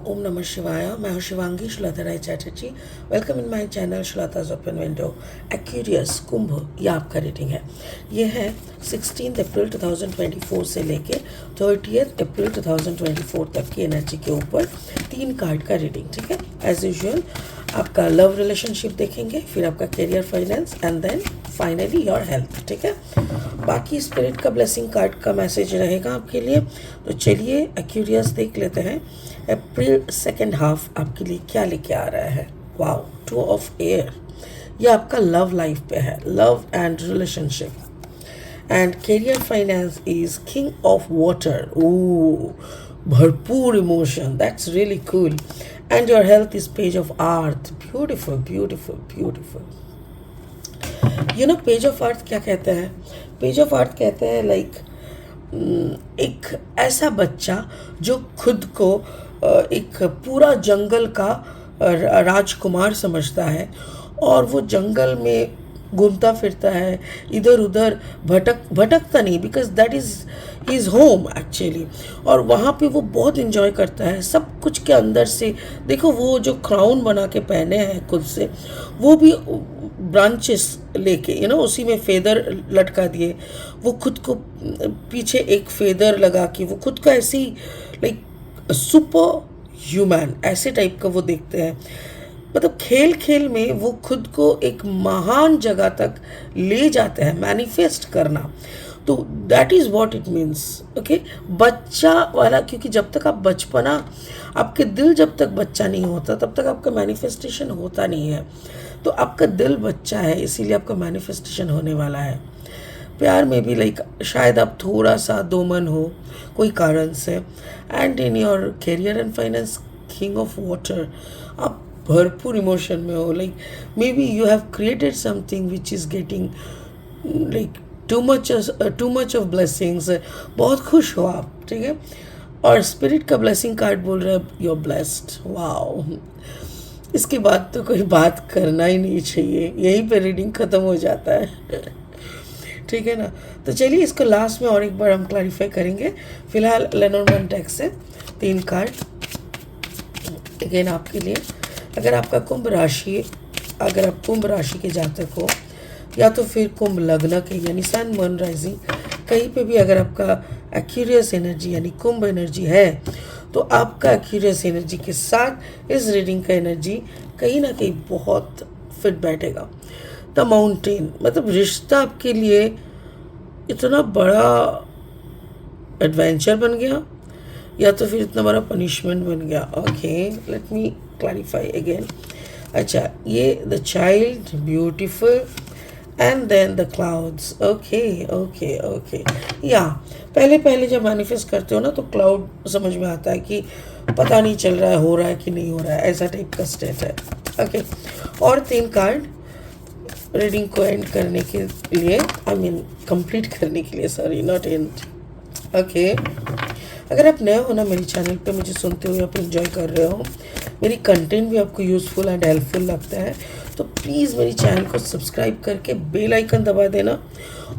ओम नमः शिवाय। मैं हूँ Shivangi Srilata Rai Chatterjee. Welcome in my channel Srilata's open window. Aquarius Kumbh ये आपका रीडिंग है। ये है 16 अप्रैल 2024 से लेके 30 अप्रैल 2024 तक की एनर्जी के ऊपर 3 कार्ड का रीडिंग। ठीक है, एज यूजुअल आपका लव रिलेशनशिप देखेंगे, फिर आपका career, finance and then finally your health. ठीक है, बाकी स्पिरिट का ब्लेसिंग कार्ड का मैसेज रहेगा आपके लिए। तो चलिए एक्यूरियस देख लेते हैं अप्रैल सेकेंड हाफ आपके लिए क्या लेके आ रहा है। वाओ, 2 ऑफ एयर, ये आपका लव लाइफ पे है, love and relationship. And career finance is king of water. भरपूर emotion, that's really cool. And your health is page of earth. Beautiful beautiful beautiful. You know page of earth क्या कहते हैं? Page of अर्थ कहते हैं like एक ऐसा बच्चा जो खुद को एक पूरा जंगल का राजकुमार समझता है और वो जंगल में घूमता फिरता है, इधर उधर भटकता नहीं, because that is his home actually. और वहाँ पे वो बहुत इन्जॉय करता है सब कुछ के अंदर से। देखो वो जो क्राउन बना के पहने हैं खुद से, वो भी ब्रांचेस लेके उसी में फेदर लटका दिए, वो खुद को पीछे एक फेदर लगा के वो खुद का ऐसे ही लाइक सुपर ह्यूमन ऐसे टाइप का वो देखते हैं। मतलब खेल खेल में वो खुद को एक महान जगह तक ले जाते हैं, मैनिफेस्ट करना। तो that is what it means. Okay, बच्चा वाला, क्योंकि जब तक आप बचपना, आपके दिल जब तक बच्चा नहीं होता तब तक आपका मैनिफेस्टेशन होता नहीं है। तो आपका दिल बच्चा है, इसीलिए आपका मैनिफेस्टेशन होने वाला है। प्यार में भी लाइक शायद आप थोड़ा सा दो मन हो कोई कारण से। And in your career and finance king of water, आप भरपूर इमोशन में हो। Like may be you have created something which is getting like too much of blessings. बहुत खुश हो आप। ठीक है, और स्पिरिट का ब्लेसिंग कार्ड बोल रहा है यू आर ब्लेस्ड। वाओ, इसके बाद तो कोई बात करना ही नहीं चाहिए, यहीं पे रीडिंग ख़त्म हो जाता है। ठीक है ना। तो चलिए इसको लास्ट में और एक बार हम क्लैरिफाई करेंगे। फिलहाल लेनोर्मैन टेक से 3 कार्ड अगेन आपके लिए। अगर आपका कुंभ राशि, अगर आप कुंभ राशि के जातक हो या तो फिर कुंभ लग्न के यानी सन मून राइजिंग, कहीं पे भी अगर आपका एक्यूरियस एनर्जी यानी कुंभ एनर्जी है, तो आपका एक्यूरियस एनर्जी के साथ इस रीडिंग का एनर्जी कहीं ना कहीं बहुत फिट बैठेगा। द माउंटेन मतलब रिश्ता आपके लिए इतना बड़ा एडवेंचर बन गया या तो फिर इतना बड़ा पनिशमेंट बन गया। Okay, let me clarify again. अच्छा, ये the child, beautiful and then the clouds. Okay okay okay, या पहले जब मैनिफेस्ट करते हो ना तो क्लाउड समझ में आता है कि पता नहीं चल रहा है हो रहा है कि नहीं हो रहा है, ऐसा टाइप का स्टेट है। ओके, और 3 कार्ड रीडिंग को एंड करने के लिए, आई मीन कंप्लीट करने के लिए, सॉरी नॉट एंड। ओके, अगर आप नए हो ना मेरे चैनल पे, मुझे सुनते हुए आप एंजॉय कर रहे हो, मेरी कंटेंट भी आपको यूज़फुल एंड हेल्पफुल लगता है, तो प्लीज़ मेरी चैनल को सब्सक्राइब करके बेल आइकन दबा देना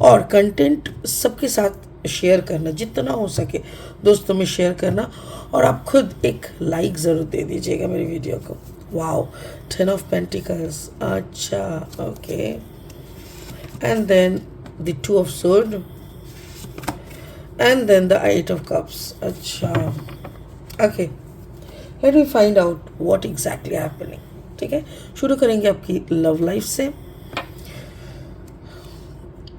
और कंटेंट सबके साथ शेयर करना, जितना हो सके दोस्तों में शेयर करना। और आप खुद एक लाइक ज़रूर दे दीजिएगा मेरी वीडियो को। Wow, 10 of pentacles. अच्छा, okay, and then the 2 of sword and then the 8 of cups. अच्छा, okay, let me find out what exactly happening. ठीक है, शुरू करेंगे आपकी लव लाइफ से।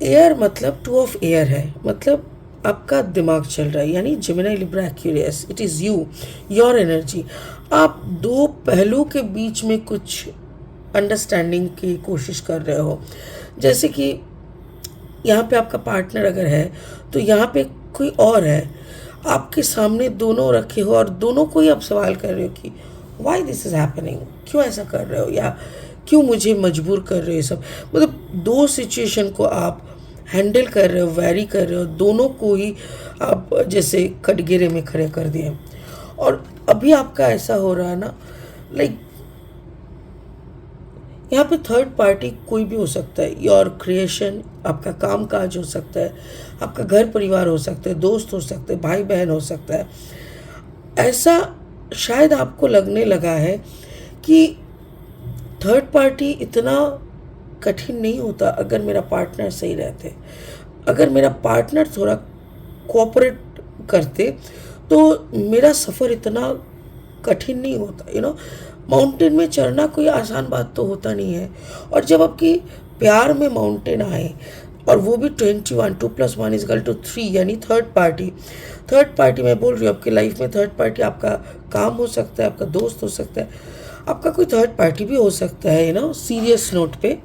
एयर मतलब 2 ऑफ एयर है, मतलब आपका दिमाग चल रहा है, यानी Gemini, Libra, Aquarius, it is you, your energy. आप 2 पहलू के बीच में कुछ अंडरस्टैंडिंग की कोशिश कर रहे हो। जैसे कि यहाँ पे आपका पार्टनर अगर है तो यहाँ पे कोई और है, आपके सामने दोनों रखे हो और दोनों को ही आप सवाल कर रहे हो कि वाई दिस इज़ हैपनिंग, क्यों ऐसा कर रहे हो या क्यों मुझे मजबूर कर रहे हो। ये सब मतलब 2 सिचुएशन को आप हैंडल कर रहे हो, वैरी कर रहे हो, दोनों को ही आप जैसे कटघरे में खड़े कर दिए। और अभी आपका ऐसा हो रहा है ना, लाइक यहाँ पे थर्ड पार्टी कोई भी हो सकता है, योर क्रिएशन, आपका काम काज हो सकता है, आपका घर परिवार हो सकता है, दोस्त हो सकते हैं, भाई बहन हो सकता है। ऐसा शायद आपको लगने लगा है कि थर्ड पार्टी इतना कठिन नहीं होता अगर मेरा पार्टनर सही रहते, अगर मेरा पार्टनर थोड़ा कोऑपरेट करते तो मेरा सफ़र इतना कठिन नहीं होता। माउंटेन में चढ़ना कोई आसान बात तो होता नहीं है। और जब आपकी प्यार में माउंटेन आए और वो भी 21, 2+1=3, यानी थर्ड पार्टी मैं बोल रही हूँ, आपकी लाइफ में थर्ड पार्टी आपका काम हो सकता है, आपका दोस्त हो सकता है, आपका कोई थर्ड पार्टी भी हो सकता है, सीरियस नोट पे।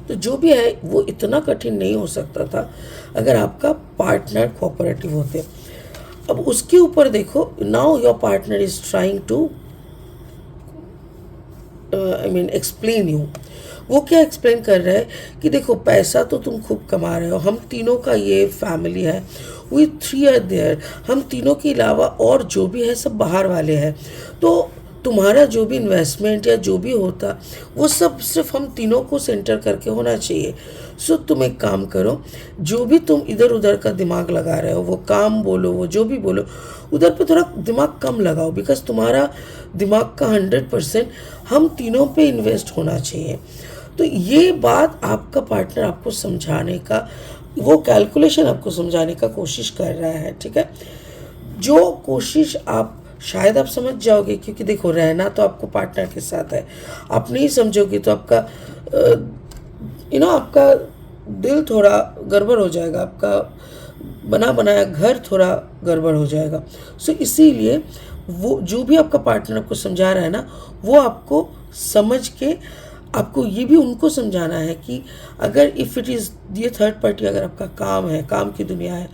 तो जो भी है वो इतना कठिन नहीं हो सकता था अगर आपका पार्टनर कोऑपरेटिव होते। अब उसके ऊपर देखो, now your partner is trying to explain you. वो क्या एक्सप्लेन कर रहा है कि देखो पैसा तो तुम खूब कमा रहे हो, हम तीनों का ये फैमिली है, वी 3 आर देयर, हम तीनों के अलावा और जो भी है सब बाहर वाले हैं, तो तुम्हारा जो भी इन्वेस्टमेंट या जो भी होता वो सब सिर्फ हम तीनों को सेंटर करके होना चाहिए। सो तुम एक काम करो, जो भी तुम इधर उधर का दिमाग लगा रहे हो, वो काम बोलो, वो जो भी बोलो, उधर पे थोड़ा दिमाग कम लगाओ, बिकॉज तुम्हारा दिमाग का 100% हम तीनों पे इन्वेस्ट होना चाहिए। तो ये बात आपका पार्टनर आपको समझाने का, वो कैलकुलेशन आपको समझाने का कोशिश कर रहा है, ठीक है। जो कोशिश आप शायद आप समझ जाओगे, क्योंकि देखो रहना तो आपको पार्टनर के साथ है, आप नहीं समझोगे तो आपका आपका दिल थोड़ा गड़बड़ हो जाएगा, आपका बना बनाया घर थोड़ा गड़बड़ हो जाएगा। सो इसीलिए वो जो भी आपका पार्टनर आपको समझा रहा है ना, वो आपको समझ के आपको ये भी उनको समझाना है कि अगर इफ़ इट इज़ ये थर्ड पार्टी अगर आपका काम है, काम की दुनिया है,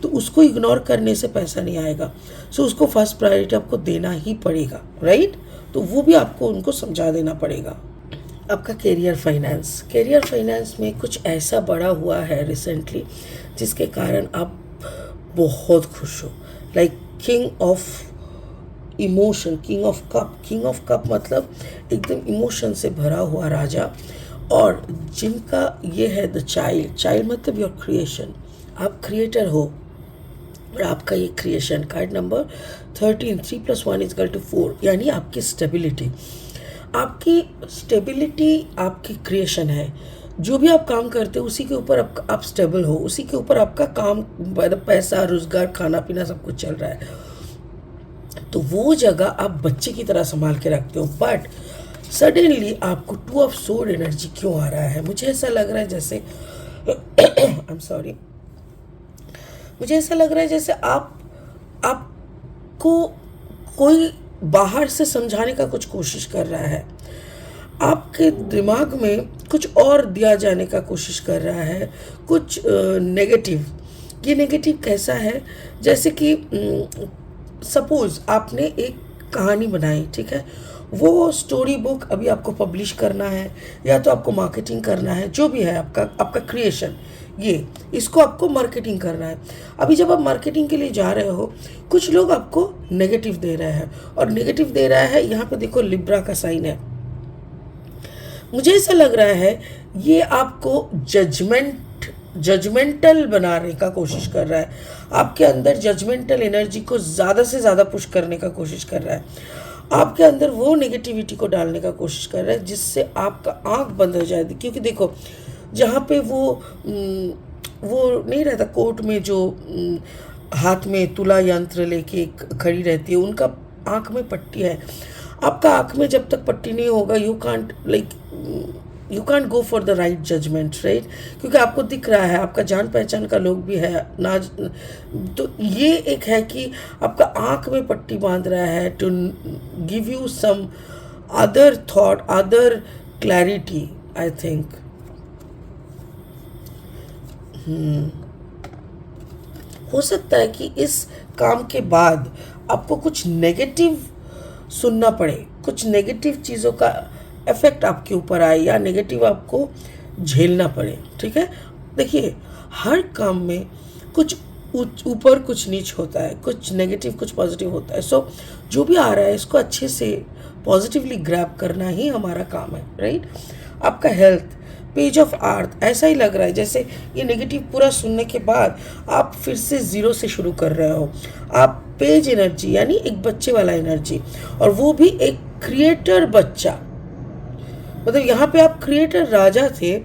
तो उसको इग्नोर करने से पैसा नहीं आएगा। सो उसको फर्स्ट प्रायोरिटी आपको देना ही पड़ेगा, राइट। तो वो भी आपको उनको समझा देना पड़ेगा। आपका करियर फाइनेंस में कुछ ऐसा बड़ा हुआ है रिसेंटली जिसके कारण आप बहुत खुश हो, like king of emotion, king of cup मतलब एकदम इमोशन से भरा हुआ राजा। और जिनका ये है द चाइल्ड मतलब योर क्रिएशन, आप क्रिएटर हो और आपका ये क्रिएशन कार्ड नंबर 13, 3+1=4, यानी आपकी स्टेबिलिटी आपकी क्रिएशन है। जो भी आप काम करते हो उसी के ऊपर आप स्टेबल हो, उसी के ऊपर आपका काम, पैसा, रोजगार, खाना पीना सब कुछ चल रहा है। तो वो जगह आप बच्चे की तरह संभाल के रखते हो, बट सडनली आपको 2 ऑफ सोर्ड एनर्जी क्यों आ रहा है? मुझे ऐसा लग रहा है जैसे मुझे ऐसा लग रहा है जैसे आपको कोई बाहर से समझाने का कुछ कोशिश कर रहा है, आपके दिमाग में कुछ और दिया जाने का कोशिश कर रहा है, कुछ नेगेटिव। ये नेगेटिव कैसा है? जैसे कि सपोज आपने एक कहानी बनाई, ठीक है, वो स्टोरी बुक अभी आपको पब्लिश करना है या तो आपको मार्केटिंग करना है, जो भी है आपका क्रिएशन, ये इसको आपको मार्केटिंग करना है। अभी जब आप मार्केटिंग के लिए जा रहे हो, कुछ लोग आपको नेगेटिव दे रहे हैं, और नेगेटिव दे रहा है, यहाँ पे देखो लिब्रा का साइन है। मुझे ऐसा लग रहा है ये आपको जजमेंटल बनाने का कोशिश कर रहा है, आपके अंदर जजमेंटल एनर्जी को ज़्यादा से ज़्यादा पुश करने का कोशिश कर रहा है, आपके अंदर वो नेगेटिविटी को डालने का कोशिश कर रहा है जिससे आपका आंख बंद हो जाए। क्योंकि देखो जहाँ पे वो नहीं रहता कोर्ट में, जो हाथ में तुला यंत्र लेके खड़ी रहती है, उनका आंख में पट्टी है। आपका आंख में जब तक पट्टी नहीं होगा, you can't go for the right judgement, right, क्योंकि आपको दिख रहा है, आपका जान पहचान का लोग भी है ना। तो ये एक है कि आपका आंख में पट्टी बांध रहा है to give you some other thought, other clarity, I think. हो सकता है कि इस काम के बाद आपको कुछ नेगेटिव सुनना पड़े, कुछ नेगेटिव चीज़ों का इफेक्ट आपके ऊपर आए, या नेगेटिव आपको झेलना पड़े, ठीक है। देखिए हर काम में कुछ ऊपर कुछ नीच होता है, कुछ नेगेटिव कुछ पॉजिटिव होता है। सो जो भी आ रहा है इसको अच्छे से पॉजिटिवली ग्रैब करना ही हमारा काम है, राइट। आपका हेल्थ, पेज ऑफ अर्थ, ऐसा ही लग रहा है जैसे ये नेगेटिव पूरा सुनने के बाद आप फिर से ज़ीरो से शुरू कर रहे हो, आप पेज एनर्जी यानी एक बच्चे वाला एनर्जी, और वो भी एक क्रिएटर बच्चा। मतलब यहाँ पे आप क्रिएटर राजा थे,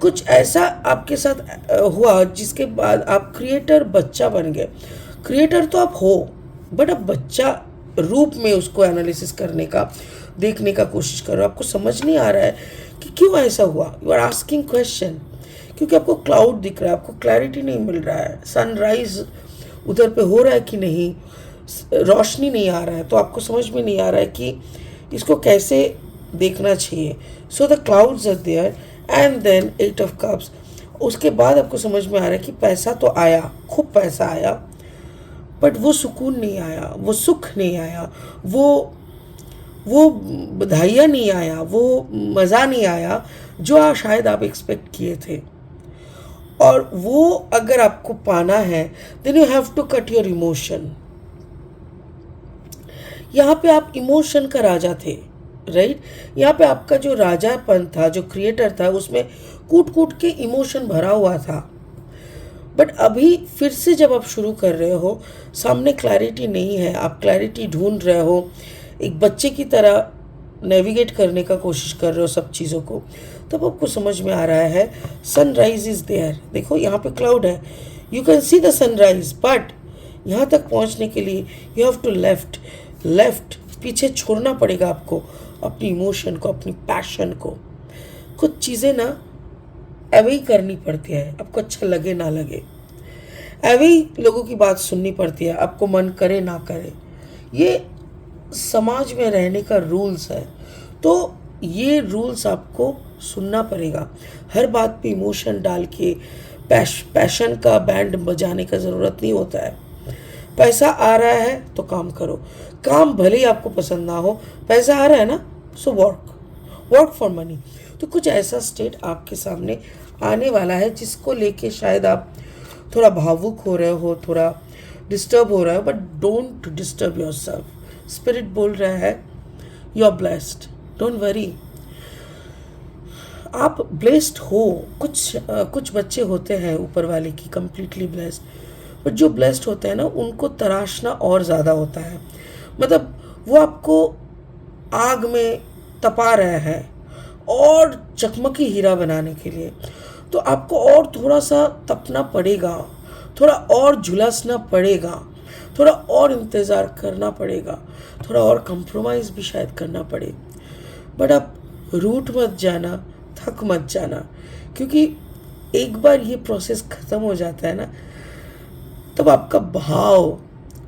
कुछ ऐसा आपके साथ हुआ जिसके बाद आप क्रिएटर बच्चा बन गए। क्रिएटर तो आप हो, बट अब बच्चा रूप में उसको एनालिसिस करने का, देखने का कोशिश कर रहे हो। आपको समझ नहीं आ रहा है कि क्यों ऐसा हुआ। यू आर आस्किंग क्वेश्चन, क्योंकि आपको क्लाउड दिख रहा है, आपको क्लैरिटी नहीं मिल रहा है, सनराइज उधर पे हो रहा है कि नहीं, रोशनी नहीं आ रहा है, तो आपको समझ में नहीं आ रहा है कि इसको कैसे देखना चाहिए। So the clouds are there and then 8 of cups. उसके बाद आपको समझ में आ रहा है कि पैसा तो आया, खूब पैसा आया, बट वो सुकून नहीं आया, वो सुख नहीं आया, वो बधाइयाँ नहीं आया, वो मज़ा नहीं आया जो शायद आप एक्सपेक्ट किए थे। और वो अगर आपको पाना है then you have to cut your emotion. यहाँ पे आप इमोशन का राजा थे, राइट। यहाँ पे आपका जो राजापन था, जो क्रिएटर था, उसमें कूट कूट के इमोशन भरा हुआ था। बट अभी फिर से जब आप शुरू कर रहे हो, सामने क्लैरिटी नहीं है, आप क्लैरिटी ढूंढ रहे हो, एक बच्चे की तरह नेविगेट करने का कोशिश कर रहे हो सब चीज़ों को, तब आपको समझ में आ रहा है सनराइज इज़ देयर। देखो यहाँ पे क्लाउड है, you can see the sunrise, but यहाँ तक पहुँचने के लिए यू हैव टू लेफ्ट पीछे छोड़ना पड़ेगा आपको, अपनी इमोशन को, अपनी पैशन को। कुछ चीज़ें ना ऐवे ही करनी पड़ती है, आपको अच्छा लगे ना लगे, ऐवे ही लोगों की बात सुननी पड़ती है, आपको मन करे ना करे। ये समाज में रहने का रूल्स है, तो ये रूल्स आपको सुनना पड़ेगा। हर बात पे इमोशन डाल के पैशन का बैंड बजाने का ज़रूरत नहीं होता है। पैसा आ रहा है तो काम करो, काम भले ही आपको पसंद ना हो, पैसा आ रहा है ना, सो वर्क फॉर मनी। तो कुछ ऐसा स्टेट आपके सामने आने वाला है जिसको लेके शायद आप थोड़ा भावुक हो रहे हो, थोड़ा डिस्टर्ब हो रहा है, but don't disturb yourself. Spirit बोल रहा है you are blessed, don't worry, आप ब्लेस्ड हो। कुछ बच्चे होते हैं ऊपर वाले की कंप्लीटली ब्लेस्ड, बट जो ब्लेस्ड होते हैं ना, उनको तराशना और ज़्यादा होता है। मतलब वो आपको आग में तपा रहे हैं और चकमकी हीरा बनाने के लिए, तो आपको और थोड़ा सा तपना पड़ेगा, थोड़ा और झुलसना पड़ेगा, थोड़ा और इंतज़ार करना पड़ेगा, थोड़ा और कंप्रोमाइज़ भी शायद करना पड़े। बट आप रूठ मत जाना, थक मत जाना, क्योंकि एक बार ये प्रोसेस ख़त्म हो जाता है ना, तब आपका भाव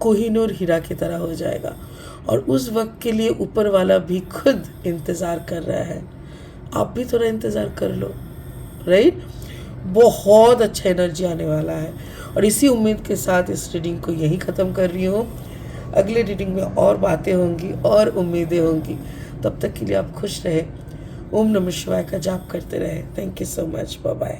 कोहिनूर हीरा की तरह हो जाएगा, और उस वक्त के लिए ऊपर वाला भी खुद इंतज़ार कर रहा है। आप भी थोड़ा इंतज़ार कर लो, राइट। बहुत अच्छा एनर्जी आने वाला है, और इसी उम्मीद के साथ इस रीडिंग को यहीं ख़त्म कर रही हूँ। अगले रीडिंग में और बातें होंगी और उम्मीदें होंगी। तब तक के लिए आप खुश रहे, ओम नमः शिवाय का जाप करते रहे। Thank you so much, bye bye.